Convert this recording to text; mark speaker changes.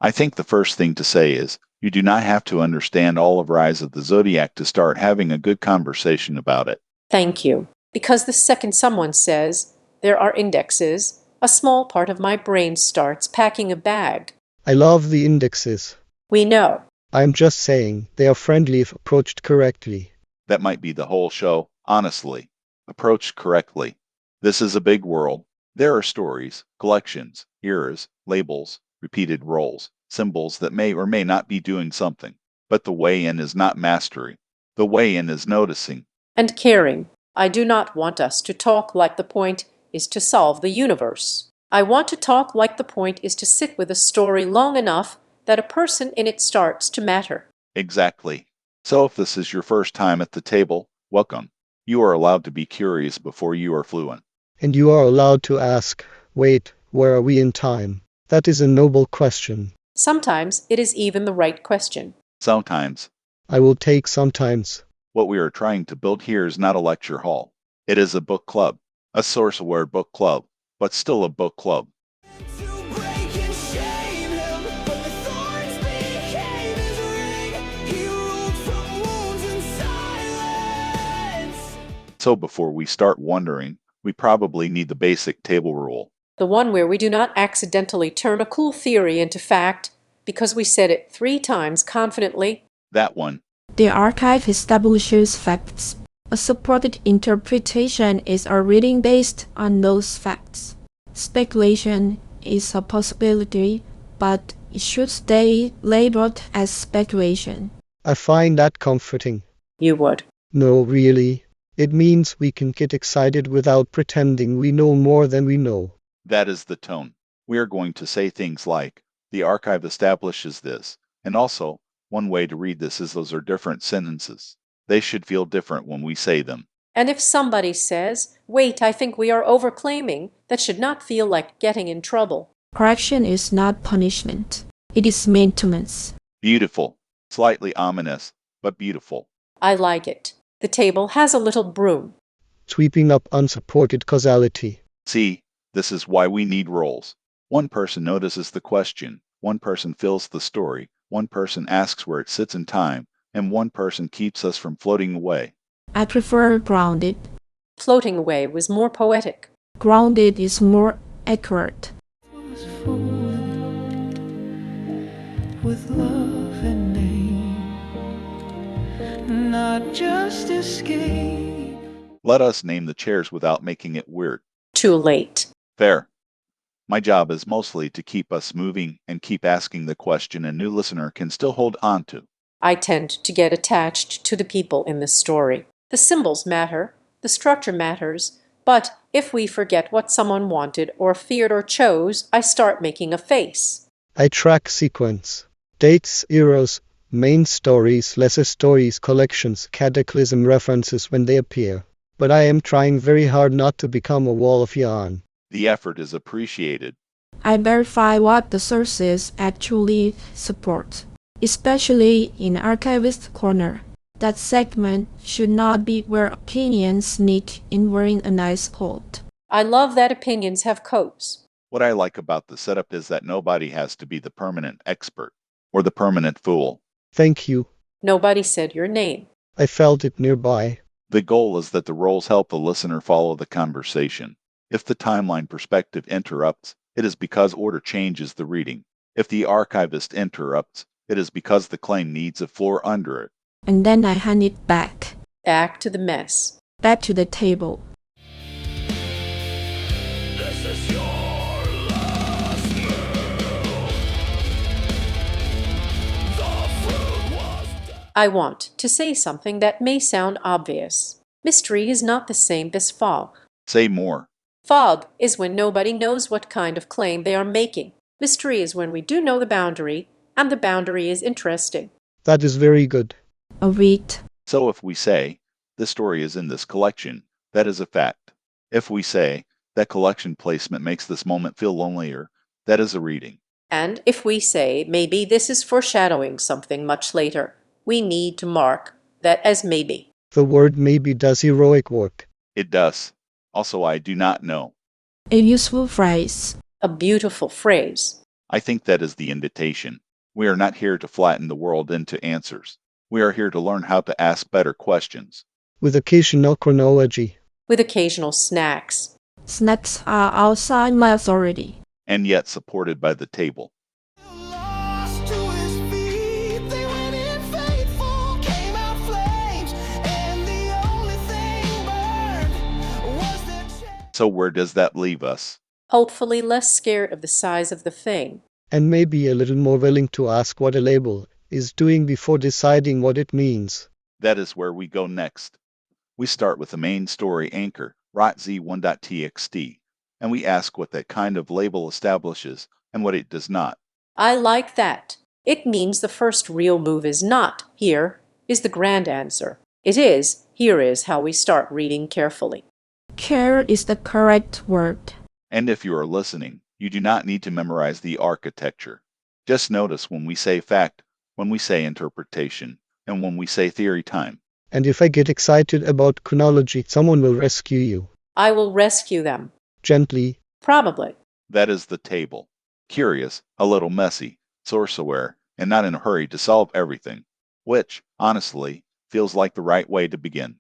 Speaker 1: I think the first thing to say is, you do not have to understand all of Rise of the Zodiac to start having a good conversation about it.
Speaker 2: Thank you. Because the second someone says, there are indexes, a small part of my brain starts packing a bag.
Speaker 3: I love the indexes.
Speaker 2: We know.
Speaker 3: I'm just saying, they are friendly if approached correctly.
Speaker 1: That might be the whole show, honestly. Approached correctly. This is a big world. There are stories, collections, eras, labels, repeated roles, symbols that may or may not be doing something. But the way in is not mastery. The way in is noticing.
Speaker 2: And caring. I do not want us to talk like the point is to solve the universe. I want to talk like the point is to sit with a story long enough that a person in it starts to matter.
Speaker 1: Exactly. So if this is your first time at the table, welcome. You are allowed to be curious before you are fluent.
Speaker 3: And you are allowed to ask, wait, where are we in time? That is a noble question.
Speaker 2: Sometimes it is even the right question.
Speaker 1: Sometimes.
Speaker 3: I will take sometimes.
Speaker 1: What we are trying to build here is not a lecture hall. It is a book club. A source-aware book club, but still a book club. So before we start wondering, we probably need the basic table rule.
Speaker 2: The one where we do not accidentally turn a cool theory into fact because we said it 3 times confidently.
Speaker 1: That one.
Speaker 4: The archive establishes facts. A supported interpretation is a reading based on those facts. Speculation is a possibility, but it should stay labeled as speculation.
Speaker 3: I find that comforting.
Speaker 2: You would.
Speaker 3: No, really. It means we can get excited without pretending we know more than we know.
Speaker 1: That is the tone. We are going to say things like, the archive establishes this, and also, one way to read this is those are different sentences. They should feel different when we say them.
Speaker 2: And if somebody says, wait, I think we are overclaiming, that should not feel like getting in trouble.
Speaker 4: Correction is not punishment. It is maintenance.
Speaker 1: Beautiful. Slightly ominous, but beautiful.
Speaker 2: I like it. The table has a little broom.
Speaker 3: Sweeping up unsupported causality.
Speaker 1: See, this is why we need roles. One person notices the question, one person fills the story, one person asks where it sits in time, and one person keeps us from floating away.
Speaker 4: I prefer grounded.
Speaker 2: Floating away was more poetic.
Speaker 4: Grounded is more accurate.
Speaker 5: With love and name, not just escape.
Speaker 1: Let us name the chairs without making it weird.
Speaker 2: Too late.
Speaker 1: Fair. My job is mostly to keep us moving and keep asking the question a new listener can still hold on to.
Speaker 2: I tend to get attached to the people in the story. The symbols matter, the structure matters, but if we forget what someone wanted or feared or chose, I start making a face.
Speaker 3: I track sequence. Dates, eras, main stories, lesser stories, collections, cataclysm references when they appear. But I am trying very hard not to become a wall of yarn.
Speaker 1: The effort is appreciated.
Speaker 4: I verify what the sources actually support, especially in Archivist Corner. That segment should not be where opinions sneak in wearing a nice coat.
Speaker 2: I love that opinions have coats.
Speaker 1: What I like about the setup is that nobody has to be the permanent expert or the permanent fool.
Speaker 3: Thank you.
Speaker 2: Nobody said your name.
Speaker 3: I felt it nearby.
Speaker 1: The goal is that the roles help the listener follow the conversation. If the timeline perspective interrupts, it is because order changes the reading. If the archivist interrupts, it is because the claim needs a floor under it.
Speaker 4: And then I hand it back.
Speaker 2: Back to the mess.
Speaker 4: Back to the table.
Speaker 5: This is your last meal. The fruit was dead.
Speaker 2: I want to say something that may sound obvious. Mystery is not the same as fog.
Speaker 1: Say more.
Speaker 2: Fog is when nobody knows what kind of claim they are making. Mystery is when we do know the boundary, and the boundary is interesting.
Speaker 3: That is very good.
Speaker 4: Agreed.
Speaker 1: So if we say, this story is in this collection, that is a fact. If we say, that collection placement makes this moment feel lonelier, that is a reading.
Speaker 2: And if we say, maybe this is foreshadowing something much later, we need to mark that as maybe.
Speaker 3: The word maybe does heroic work.
Speaker 1: It does. Also, I do not know.
Speaker 4: A useful phrase.
Speaker 2: A beautiful phrase.
Speaker 1: I think that is the invitation. We are not here to flatten the world into answers. We are here to learn how to ask better questions.
Speaker 3: With occasional chronology.
Speaker 2: With occasional snacks.
Speaker 4: Snacks are outside my authority.
Speaker 1: And yet supported by the table.
Speaker 5: Lost to his feet, they went in faithful, came out flames, and the only thing burned was their chains.
Speaker 1: So where does that leave us?
Speaker 2: Hopefully less scared of the size of the thing.
Speaker 3: And maybe a little more willing to ask what a label is doing before deciding what it means.
Speaker 1: That is where we go next. We start with the main story anchor, rotz1.txt, and we ask what that kind of label establishes and what it does not.
Speaker 2: I like that. It means the first real move is not, here is the grand answer. It is, here is how we start reading carefully.
Speaker 4: Care is the correct word.
Speaker 1: And if you are listening, you do not need to memorize the architecture. Just notice when we say fact, when we say interpretation, and when we say theory time.
Speaker 3: And if I get excited about chronology, someone will rescue you.
Speaker 2: I will rescue them.
Speaker 3: Gently.
Speaker 2: Probably.
Speaker 1: That is the table. Curious, a little messy, source-aware, and not in a hurry to solve everything, which, honestly, feels like the right way to begin.